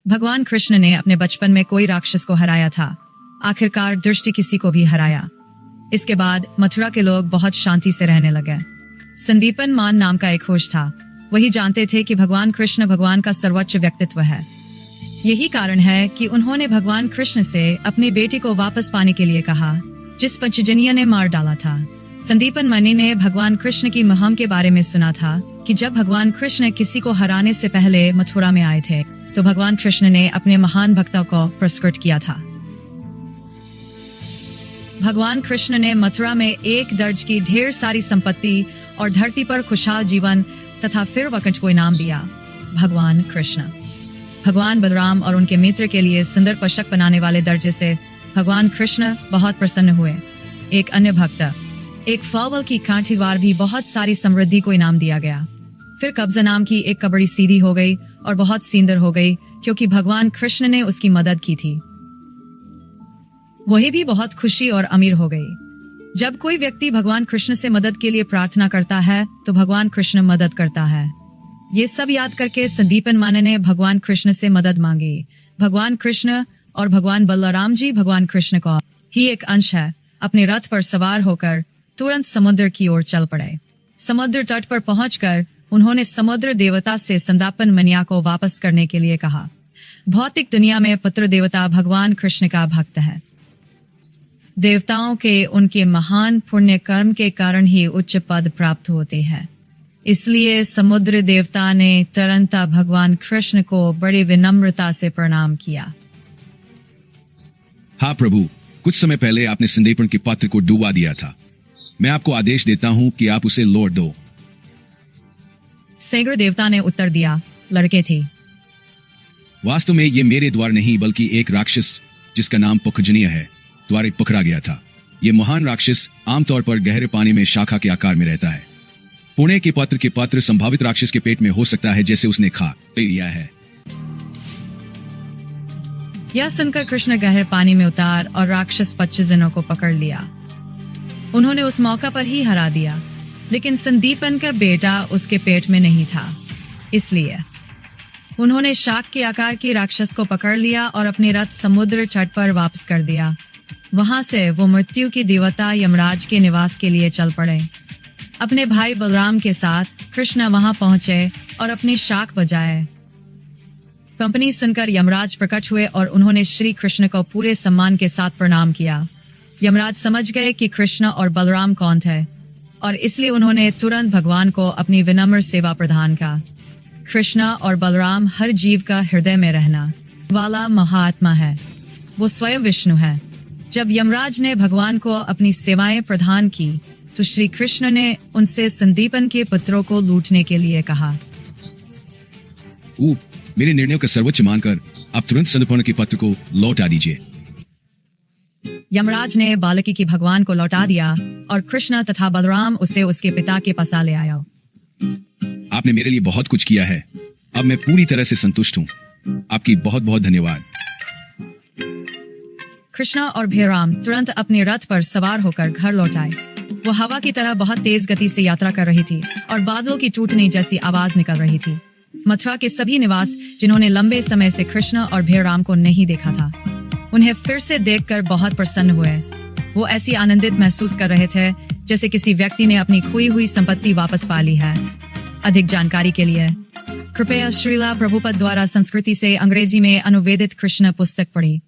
भगवान कृष्ण ने अपने बचपन में कोई राक्षस को हराया था। आखिरकार दृष्टि किसी को भी हराया। इसके बाद मथुरा के लोग बहुत शांति से रहने लगे। संदीपन मान नाम का एक खोज था। वही जानते थे कि भगवान कृष्ण भगवान का सर्वोच्च व्यक्तित्व है। यही कारण है कि उन्होंने भगवान कृष्ण से अपनी बेटी को वापस पाने के लिए कहा, जिस पंचजनिया ने मार डाला था। संदीपन मणि ने भगवान कृष्ण की मुहिम के बारे में सुना था कि जब भगवान कृष्ण किसी को हराने से पहले मथुरा में आए थे तो भगवान कृष्ण ने अपने महान भक्तों को पुरस्कृत किया था। भगवान कृष्ण ने मथुरा में एक दर्ज की ढेर सारी संपत्ति और धरती पर खुशहाल जीवन तथा फिर वकंठ को इनाम दिया। भगवान कृष्ण भगवान बलराम और उनके मित्र के लिए सुंदर पोशाक बनाने वाले दर्जे से भगवान कृष्ण बहुत प्रसन्न हुए। एक अन्य भक्त एक फावल की कांठीवार भी बहुत सारी समृद्धि को इनाम दिया गया। फिर कब्जा नाम की एक कबड़ी सीधी हो गई और बहुत सुंदर हो गई क्योंकि भगवान कृष्ण ने उसकी मदद की थी। वही भी बहुत खुशी और अमीर हो गई। जब कोई व्यक्ति भगवान कृष्ण से मदद के लिए प्रार्थना करता है तो भगवान कृष्ण मदद करता है। ये सब याद करके संदीपन माने ने भगवान कृष्ण से मदद मांगी। भगवान कृष्ण और भगवान बलराम जी भगवान कृष्ण का ही एक अंश है। अपने रथ पर सवार होकर तुरंत समुद्र की ओर चल पड़े। समुद्र तट पर पहुंचकर उन्होंने समुद्र देवता से संदीपन मनिया को वापस करने के लिए कहा। भौतिक दुनिया में पुत्र देवता भगवान कृष्ण का भक्त है। देवताओं के उनके महान पुण्य कर्म के कारण ही उच्च पद प्राप्त होते हैं। इसलिए समुद्र देवता ने तुरंत भगवान कृष्ण को बड़ी विनम्रता से प्रणाम किया। हाँ प्रभु, कुछ समय पहले आपने संदीपन के पात्र को डुबा दिया था। मैं आपको आदेश देता हूँ कि आप उसे लौट दो। सेगर देवता ने उत्तर दिया, लड़के थे। वास्तव में ये मेरे द्वार नहीं बल्कि एक राक्षस जिसका नाम पुखजनीय है द्वारा पकड़ा गया था। ये महान राक्षस आमतौर पर गहरे पानी में शाखा के आकार में रहता है। पुणे के पात्र संभावित राक्षस के पेट में हो सकता है जैसे उसने खा लिया है। यह सुनकर कृष्ण गहरे पानी में उतार और राक्षस 25 जनों को पकड़ लिया। उन्होंने उस मौका पर ही हरा दिया, लेकिन संदीपन का बेटा उसके पेट में नहीं था। इसलिए उन्होंने शाक के आकार के राक्षस को पकड़ लिया और अपने रथ समुद्र तट पर वापस कर दिया। वहां से वो मृत्यु की देवता यमराज के निवास के लिए चल पड़े। अपने भाई बलराम के साथ कृष्ण वहां पहुंचे और अपनी शाख बजाए। कंपनी सुनकर यमराज प्रकट हुए और उन्होंने श्री कृष्ण को पूरे सम्मान के साथ प्रणाम किया। यमराज समझ गए कि कृष्ण और बलराम कौन थे और इसलिए उन्होंने तुरंत भगवान को अपनी विनम्र सेवा प्रदान का। कृष्ण और बलराम हर जीव का हृदय में रहना वाला महात्मा है। वो स्वयं विष्णु है। जब यमराज ने भगवान को अपनी सेवाएं प्रदान की तो श्री कृष्ण ने उनसे संदीपन के पुत्रों को लूटने के लिए कहा। मेरे निर्णय का सर्वोच्च मानकर आप तुरंत संदीपन के पुत्र को लौटा दीजिए। यमराज ने बालकी की भगवान को लौटा दिया और कृष्ण तथा बलराम उसे उसके पिता के पास ले आया। आपने मेरे लिए बहुत कुछ किया है। अब मैं पूरी तरह से संतुष्ट हूँ। आपकी बहुत बहुत धन्यवाद। कृष्ण और बलराम तुरंत अपने रथ पर सवार होकर घर लौट आए। वो हवा की तरह बहुत तेज गति से यात्रा कर रही थी और बादलों की टूटने जैसी आवाज निकल रही थी। मथुरा के सभी निवास जिन्होंने लंबे समय से कृष्ण और बलराम को नहीं देखा था, उन्हें फिर से देखकर बहुत प्रसन्न हुए। वो ऐसी आनंदित महसूस कर रहे थे जैसे किसी व्यक्ति ने अपनी खोई हुई संपत्ति वापस पा ली है। अधिक जानकारी के लिए कृपया श्रीला प्रभुपद द्वारा संस्कृति से अंग्रेजी में अनुवेदित कृष्ण पुस्तक पढ़ी।